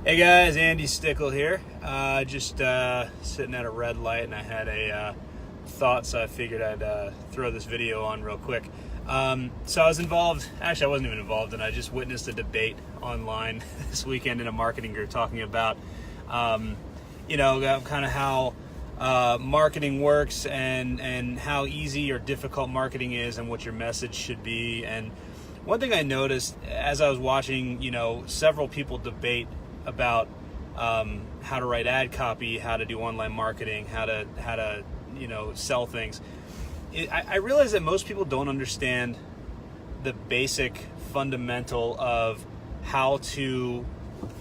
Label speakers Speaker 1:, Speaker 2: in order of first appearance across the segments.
Speaker 1: Hey guys, Andy Stickel here. Just sitting at a red light, and I had a thought, so I figured I'd throw this video on real quick. So I was involved, actually I wasn't even involved, and I just witnessed a debate online this weekend in a marketing group talking about, kind of how marketing works and how easy or difficult marketing is and what your message should be. And one thing I noticed as I was watching, several people debate about how to write ad copy, how to do online marketing, how to sell things. I realize that most people don't understand the basic fundamental of how to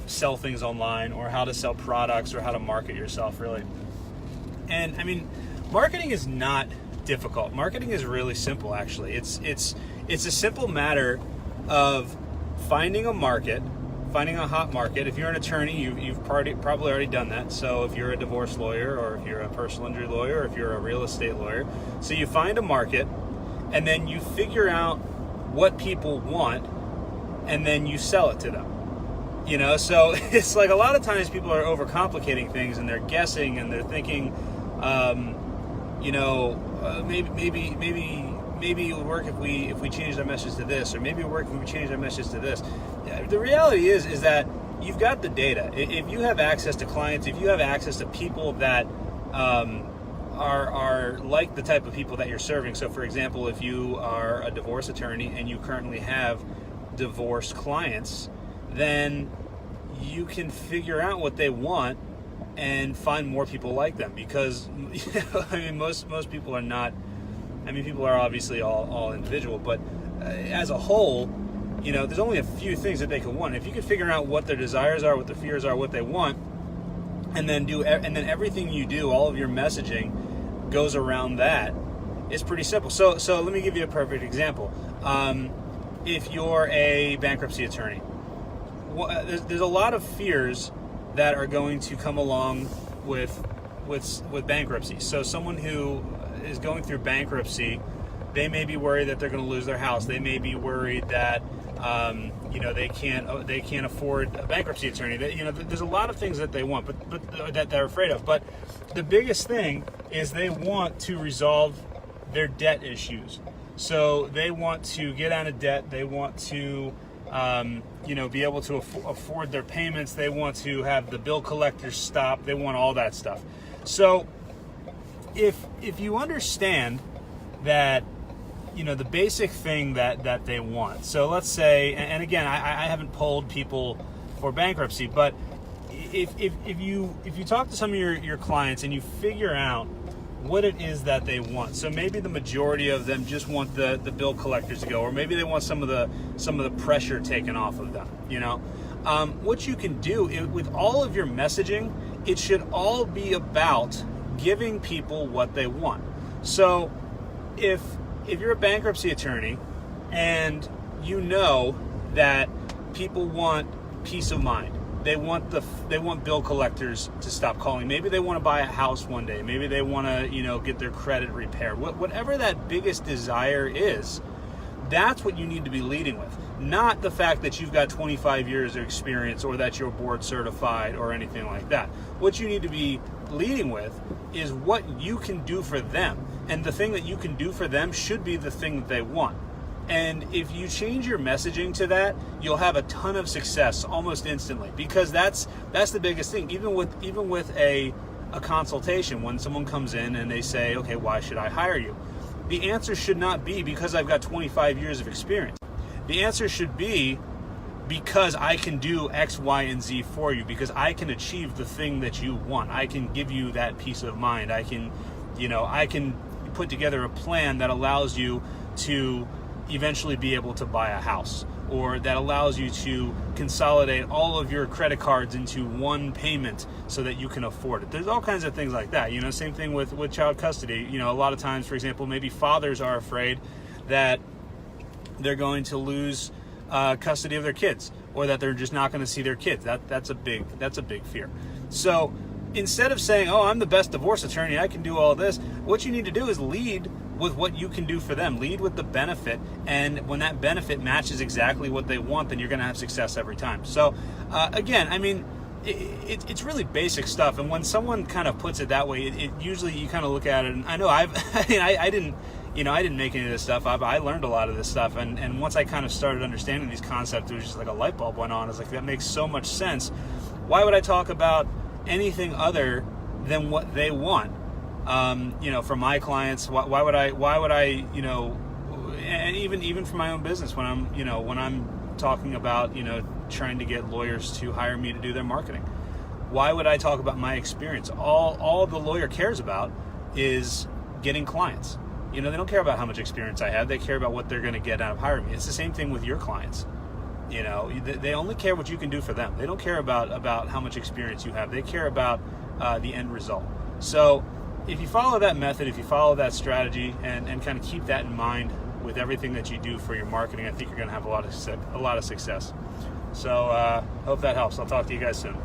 Speaker 1: sell things online, or how to sell products, or how to market yourself, really. And I mean, marketing is not difficult. Marketing is really simple, actually. It's a simple matter of finding a market, finding a hot market. If you're an attorney, you've probably already done that. So if you're a divorce lawyer, or if you're a personal injury lawyer, or if you're a real estate lawyer, so you find a market, and then you figure out what people want, and then you sell it to them. So it's like a lot of times people are overcomplicating things, and they're guessing, and they're thinking, maybe it would work if we changed our message to this, or maybe it would work if we changed our message to this. The reality is that you've got the data. If you have access to clients, if you have access to people that are like the type of people that you're serving. So for example, if you are a divorce attorney and you currently have divorce clients, then you can figure out what they want and find more people like them, because most people are not. People are obviously all individual, but as a whole, there's only a few things that they can want. If you can figure out what their desires are, what their fears are, what they want, and then everything you do, all of your messaging goes around that, it's pretty simple. So let me give you a perfect example. If you're a bankruptcy attorney, there's a lot of fears that are going to come along with bankruptcy. So someone who is going through bankruptcy, they may be worried that they're going to lose their house. They may be worried that they can't afford a bankruptcy attorney. There's a lot of things that they want, but that they're afraid of. But the biggest thing is they want to resolve their debt issues. So they want to get out of debt. They want to be able to afford their payments. They want to have the bill collectors stop. They want all that stuff. So if you understand that, the basic thing that they want. So let's say, and again, I haven't polled people for bankruptcy, but if you talk to some of your clients and you figure out what it is that they want. So maybe the majority of them just want the bill collectors to go, or maybe they want some of the pressure taken off of them. What you can do with all of your messaging, it should all be about giving people what they want. So if you're a bankruptcy attorney and you know that people want peace of mind, they want bill collectors to stop calling. Maybe they want to buy a house one day. Maybe they want to get their credit repaired. Whatever that biggest desire is, that's what you need to be leading with. Not the fact that you've got 25 years of experience, or that you're board certified, or anything like that. What you need to be leading with is what you can do for them. And the thing that you can do for them should be the thing that they want. And if you change your messaging to that, you'll have a ton of success almost instantly, because that's the biggest thing. Even with a consultation, when someone comes in and they say, okay, why should I hire you? The answer should not be because I've got 25 years of experience. The answer should be because I can do X, Y, and Z for you, because I can achieve the thing that you want. I can give you that peace of mind. I can put together a plan that allows you to eventually be able to buy a house, or that allows you to consolidate all of your credit cards into one payment so that you can afford it. There's all kinds of things like that. Same thing with child custody. A lot of times, for example, maybe fathers are afraid that they're going to lose custody of their kids, or that they're just not going to see their kids. That's a big fear. So instead of saying, oh, I'm the best divorce attorney, I can do all this, what you need to do is lead with what you can do for them. Lead with the benefit, and when that benefit matches exactly what they want, then you're going to have success every time. So again, it's really basic stuff. And when someone kind of puts it that way, it usually you kind of look at it, and I know I didn't make any of this stuff. I learned a lot of this stuff, and once I kind of started understanding these concepts, it was just like a light bulb went on. I was like, that makes so much sense. Why would I talk about anything other than what they want? For my clients, why would I, and even for my own business, when I'm talking about, trying to get lawyers to hire me to do their marketing, why would I talk about my experience? All the lawyer cares about is getting clients. They don't care about how much experience I have. They care about what they're going to get out of hiring me. It's the same thing with your clients. They only care what you can do for them. They don't care about how much experience you have. They care about the end result. So if you follow that method, if you follow that strategy, and kind of keep that in mind with everything that you do for your marketing, I think you're going to have a lot of success. So hope that helps. I'll talk to you guys soon.